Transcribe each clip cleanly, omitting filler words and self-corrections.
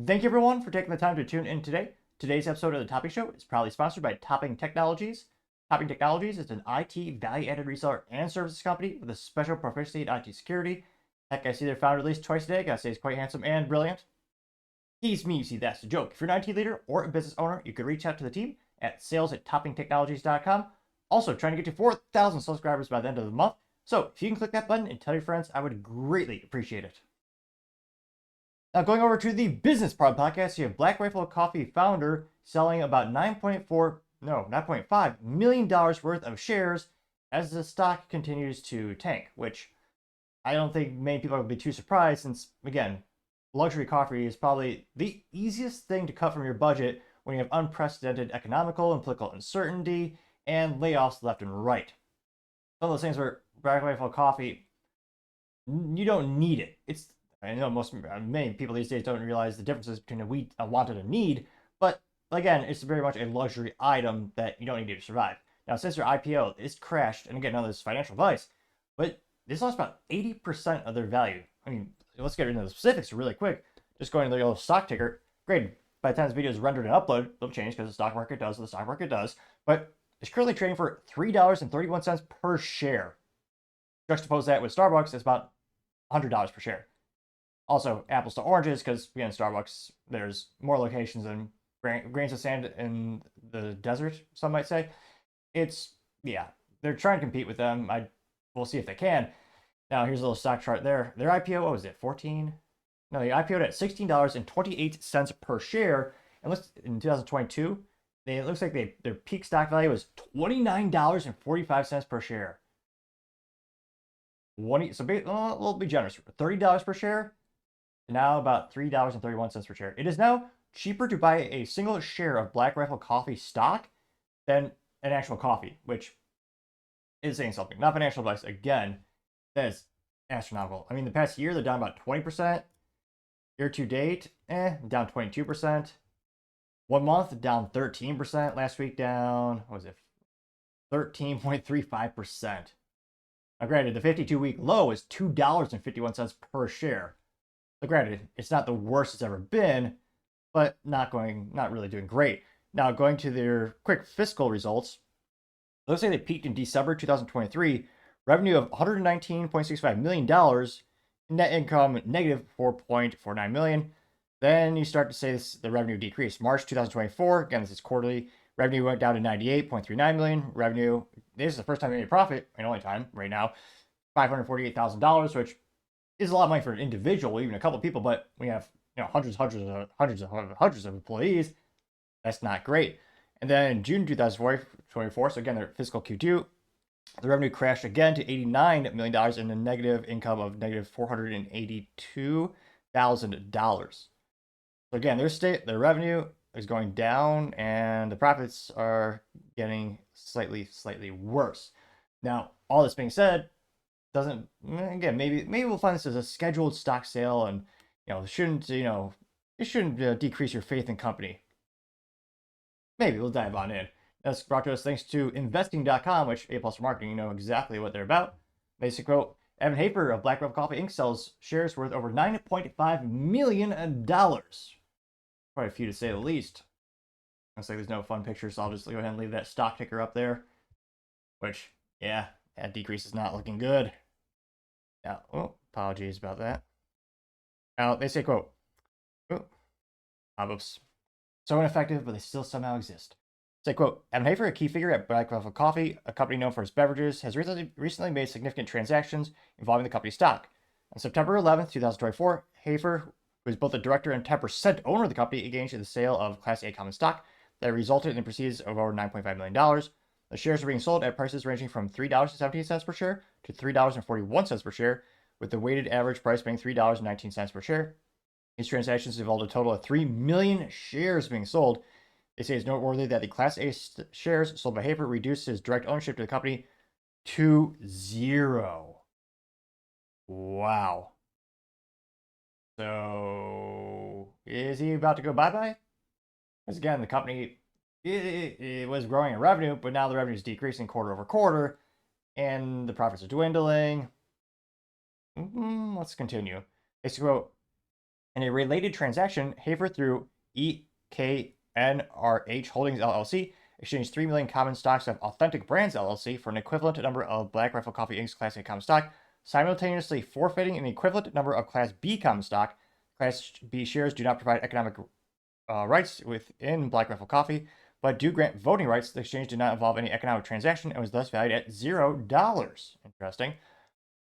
Thank you everyone for taking the time to tune in today. Today's episode of the Topping Show is proudly sponsored by Topping Technologies. Topping Technologies is an IT value-added reseller and services company with a special proficiency in IT security. Heck, I see their founder at least twice a day. Gotta say he's quite handsome and brilliant. He's me, you see, that's the joke. If you're an IT leader or a business owner, you could reach out to the team at sales@toppingtechnologies.com. Also, trying to get to 4,000 subscribers by the end of the month. So if you can click that button and tell your friends, I would greatly appreciate it. Now, going over to the business part of the podcast, you have Black Rifle Coffee founder selling about $9.5 million worth of shares as the stock continues to tank, which I don't think many people will be too surprised since, again, luxury coffee is probably the easiest thing to cut from your budget when you have unprecedented economical and political uncertainty and layoffs left and right. Some of those things where Black Rifle Coffee, you don't need it. I know many people these days don't realize the differences between a want and a need, but again, it's very much a luxury item that you don't need to survive. Now, since their IPO, it's crashed, and again, none of this is financial advice, but this lost about 80% of their value. I mean, let's get into the specifics really quick. Just going to the old stock ticker. Great. By the time this video is rendered and uploaded, it'll change because the stock market does what the stock market does. But it's currently trading for $3.31 per share. Juxtapose that with Starbucks, it's about $100 per share. Also, apples to oranges, because again, Starbucks, there's more locations than grains of sand in the desert, some might say. Yeah, they're trying to compete with them. We'll see if they can. Now, here's a little stock chart there. Their IPO, what was it, 14? No, they IPO'd at $16.28 per share. And in 2022, it looks like their peak stock value was $29.45 per share. We'll be generous. $30 per share. Now about $3.31 per share. It is now cheaper to buy a single share of Black Rifle Coffee stock than an actual coffee, which is saying something. Not financial advice. Again, that is astronomical. I mean, the past year, they're down about 20%. Year to date, down 22%. 1 month, down 13%. Last week, down, what was it, 13.35%. Now, granted, the 52-week low is $2.51 per share. But granted, it's not the worst it's ever been, but not really doing great. Now, going to their quick fiscal results, let's say they peaked in December 2023, revenue of $119.65 million, net income negative $4.49 million. Then you start to say the revenue decreased. March 2024, again, this is quarterly, revenue went down to $98.39 million. Revenue, this is the first time they made a profit, and only time right now, $548,000, which is a lot of money for an individual, even a couple of people, but we have hundreds of employees. That's not great. And then in June 2024, so again, their fiscal Q2, the revenue crashed again to $89 million and a negative income of negative $482,000. So again, their revenue is going down and the profits are getting slightly worse. Now, all this being said, maybe we'll find this as a scheduled stock sale, and it shouldn't decrease your faith in company. Maybe we'll dive on in. That's brought to us thanks to investing.com, which A+ for marketing, you know exactly what they're about. Basic quote: Evan Hafer of Black Rifle Coffee Inc. sells shares worth over $9.5 million. Quite a few to say the least. Looks like there's no fun pictures, so I'll just go ahead and leave that stock ticker up there. Which, yeah, that decrease is not looking good. Now, apologies about that. Now, they say, quote, oops. So ineffective, but they still somehow exist. Say, quote, Adam Hafer, a key figure at Black Rifle Coffee, a company known for its beverages, has recently made significant transactions involving the company's stock. On September 11th, 2024, Hafer, who is both the director and 10% owner of the company, engaged in the sale of Class A common stock that resulted in proceeds of over $9.5 million. The shares are being sold at prices ranging from $3.17 per share to $3.41 per share, with the weighted average price being $3.19 per share. These transactions involved a total of 3 million shares being sold. They say it's noteworthy that the Class A shares sold by Hafer reduced his direct ownership to the company to 0. Wow. So, is he about to go bye-bye? Because again, the company it was growing in revenue, but now the revenue is decreasing quarter over quarter, and the profits are dwindling. Let's continue. Basically, quote, In a related transaction, Hafer through EKNRH Holdings LLC exchanged 3 million common stocks of Authentic Brands LLC for an equivalent number of Black Rifle Coffee Inc.'s Class A common stock, simultaneously forfeiting an equivalent number of Class B common stock. Class B shares do not provide economic rights within Black Rifle Coffee, but do grant voting rights. The exchange did not involve any economic transaction and was thus valued at $0. Interesting.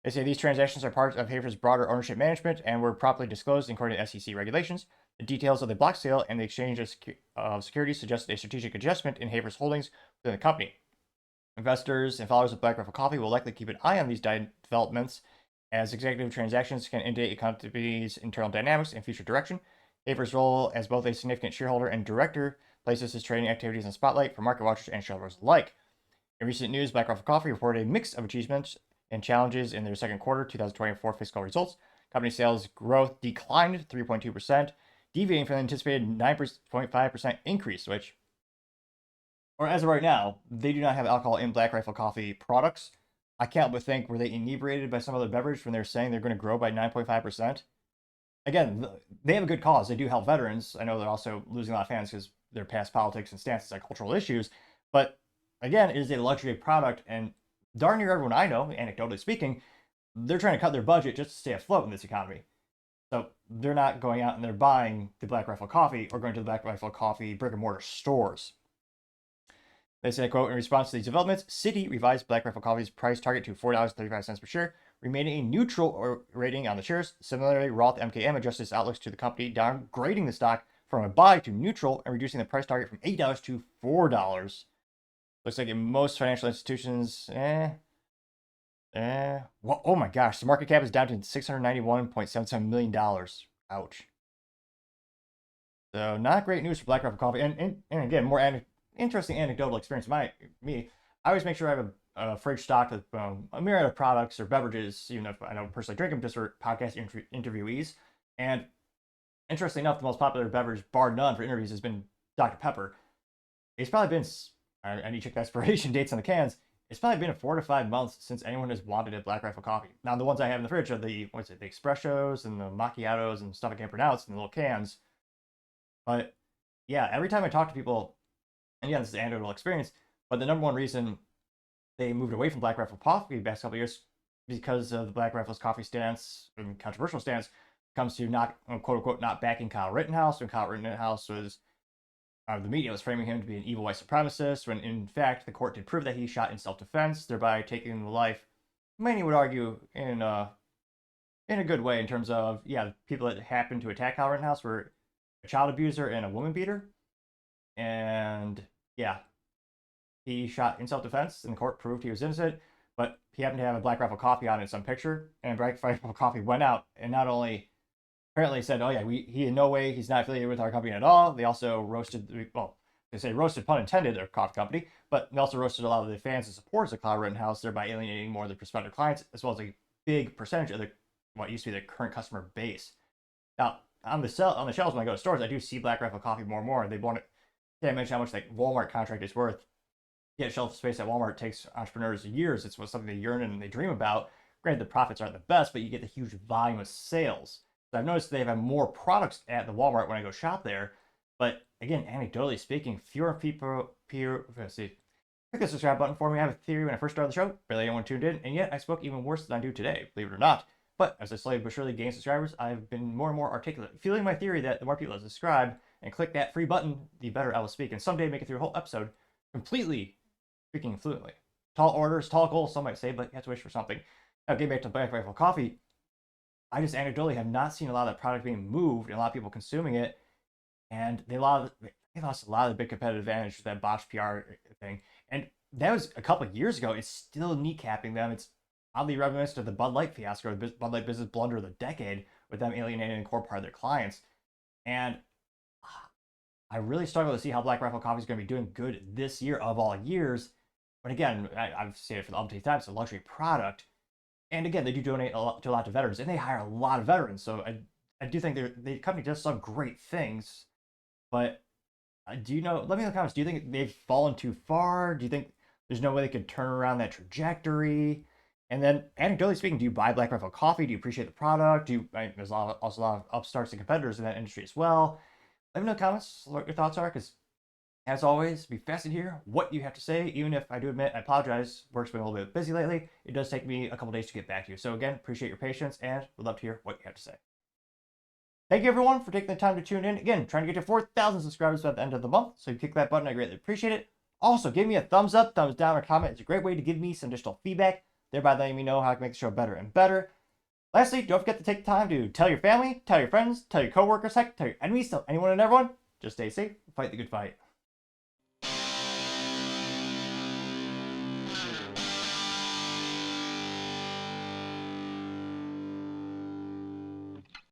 They say these transactions are part of Hafer's broader ownership management and were properly disclosed according to SEC regulations. The details of the block sale and the exchange of securities suggest a strategic adjustment in Hafer's holdings within the company. Investors and followers of Black Rifle Coffee will likely keep an eye on these developments, as executive transactions can indicate a company's internal dynamics and future direction. Hafer's role as both a significant shareholder and director places his trading activities in the spotlight for market watchers and shareholders alike. In recent news, Black Rifle Coffee reported a mix of achievements and challenges in their second quarter 2024 fiscal results. Company sales growth declined 3.2%, deviating from the anticipated 9.5% increase, which, or as of right now, they do not have alcohol in Black Rifle Coffee products. I can't but think, were they inebriated by some other beverage when they're saying they're going to grow by 9.5%? Again, they have a good cause. They do help veterans. I know they're also losing a lot of fans because they're past politics and stances on cultural issues. But again, it is a luxury product, and darn near everyone I know, anecdotally speaking, they're trying to cut their budget just to stay afloat in this economy. So they're not going out and they're buying the Black Rifle Coffee or going to the Black Rifle Coffee brick and mortar stores. They say, quote, in response to these developments, Citi revised Black Rifle Coffee's price target to $4.35 per share, remaining a neutral rating on the shares. Similarly, Roth MKM adjusted its outlooks to the company, downgrading the stock from a buy to neutral and reducing the price target from $8 to $4. Looks like in most financial institutions, well, oh my gosh, the market cap is down to $691.77 million. Ouch. So not great news for Black Rifle Coffee. And again, more interesting anecdotal experience. Me, I always make sure I have a fridge stocked with a myriad of products or beverages, even if I don't personally drink them, just for podcast interviewees. And interestingly enough, the most popular beverage, bar none, for interviews has been Dr. Pepper. It's probably been, I need to check the expiration dates on the cans. It's probably been 4 to 5 months since anyone has wanted a Black Rifle Coffee. Now, the ones I have in the fridge are the espressos and the macchiatos and stuff I can't pronounce in the little cans. But yeah, every time I talk to people, and yeah, this is an anecdotal experience, but the number one reason they moved away from Black Rifle Coffee the past couple of years because of the Black Rifle's coffee stance and controversial stance comes to not, quote unquote, not backing Kyle Rittenhouse, when Kyle Rittenhouse was the media was framing him to be an evil white supremacist, when in fact the court did prove that he shot in self-defense, thereby taking the life, many would argue, in a good way in terms of, yeah, people that happened to attack Kyle Rittenhouse were a child abuser and a woman beater. And yeah, he shot in self-defense, and the court proved he was innocent, but he happened to have a Black Rifle Coffee on in some picture, and Black Rifle Coffee went out and not only apparently said, oh yeah, he in no way, he's not affiliated with our company at all. They also roasted, well, they say roasted, pun intended, their coffee company, but they also roasted a lot of the fans and supporters of Kyle Rittenhouse, thereby alienating more of their prospective clients, as well as a big percentage of what used to be their current customer base. Now, on the shelves when I go to stores, I do see Black Rifle Coffee more and more. They want it. Can't mention how much that Walmart contract is worth. Get shelf space at Walmart takes entrepreneurs years. It's something they yearn and they dream about. Granted, the profits aren't the best, but you get the huge volume of sales. So I've noticed they have more products at the Walmart when I go shop there. But again, anecdotally speaking, fewer people. Let's see. Click the subscribe button for me. I have a theory when I first started the show. Barely anyone tuned in, and yet I spoke even worse than I do today, believe it or not. But as I slowly but surely gain subscribers, I've been more and more articulate, fueling my theory that the more people that subscribe and click that free button, the better I will speak, and someday make it through a whole episode completely speaking fluently. Tall orders, tall goals, some might say, but you have to wish for something. Now, getting back to Black Rifle Coffee, I just anecdotally have not seen a lot of that product being moved and a lot of people consuming it, and they lost a lot of the big competitive advantage with that botched PR thing. And that was a couple of years ago. It's still kneecapping them. It's oddly reminiscent of the Bud Light fiasco, the Bud Light business blunder of the decade, with them alienating a core part of their clients. And I really struggle to see how Black Rifle Coffee is going to be doing good this year of all years. But again, I've said it for the umpteenth time, it's a luxury product. And again, they do donate a lot to veterans, and they hire a lot of veterans. So I do think the company does some great things. But do you know, let me know in the comments, do you think they've fallen too far? Do you think there's no way they could turn around that trajectory? And then, anecdotally speaking, do you buy Black Rifle coffee? Do you appreciate the product? There's also a lot of upstarts and competitors in that industry as well. Let me know in the comments what your thoughts are, because as always, be fascinated to hear what you have to say. Even if I do admit, I apologize, work's been a little bit busy lately. It does take me a couple days to get back to you. So again, appreciate your patience and would love to hear what you have to say. Thank you everyone for taking the time to tune in. Again, trying to get to 4,000 subscribers by the end of the month. So if you click that button, I greatly appreciate it. Also, give me a thumbs up, thumbs down, or comment. It's a great way to give me some additional feedback, thereby letting me know how I can make the show better and better. Lastly, don't forget to take the time to tell your family, tell your friends, tell your coworkers, heck, tell your enemies, tell anyone and everyone. Just stay safe, fight the good fight.